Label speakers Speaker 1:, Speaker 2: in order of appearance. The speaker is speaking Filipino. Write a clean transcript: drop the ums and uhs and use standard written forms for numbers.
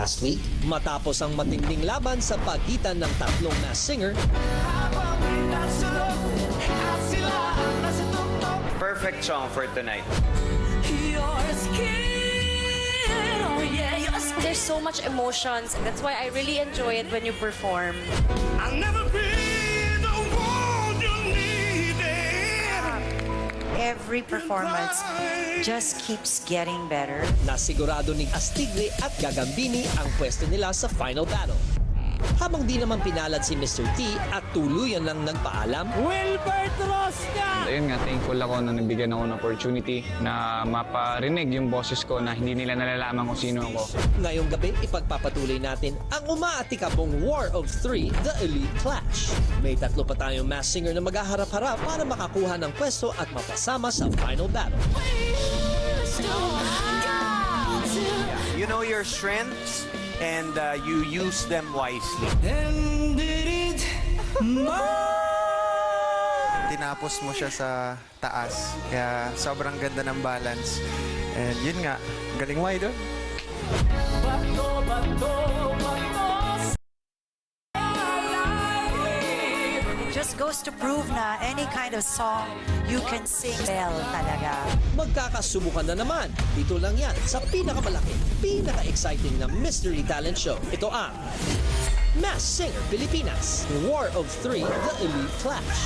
Speaker 1: last week. Matapos ang matinding laban sa pagitan ng tatlong mass singer,
Speaker 2: Perfect song for tonight.
Speaker 3: There's so much emotions. That's why I really enjoy it when you perform.
Speaker 4: I'll never be the one you needed.
Speaker 5: Every performance just keeps getting better.
Speaker 1: nasigurado ni Astigre at Gagambini ang pwesto nila sa final battle. Habang di naman pinalad si Mr. T at tuluyan lang nagpaalam,
Speaker 6: Ayun nga, thankful ako na nabigyan ako ng opportunity na maparinig yung boses ko na hindi nila nalalaman kung sino ako.
Speaker 1: ngayong gabi ipagpapatuloy natin ang umaatikabong War of Three, The Elite Clash. May tatlo pa tayong mass singer na maghaharap-harap para makakuha ng pwesto at mapasama sa final battle.
Speaker 2: You know your strengths and you use them wisely.
Speaker 7: Tinapos mo siya sa taas. Kaya sobrang ganda ng balance. And yun nga, galing mo idol.
Speaker 5: It just goes to prove na any kind of song you can sing well talaga.
Speaker 1: Magkakasubukan na naman. Dito lang yan sa pinakamalaki, pinaka-exciting na mystery talent show. Ito ang Mass Singer Pilipinas, War of Three, The Elite Clash.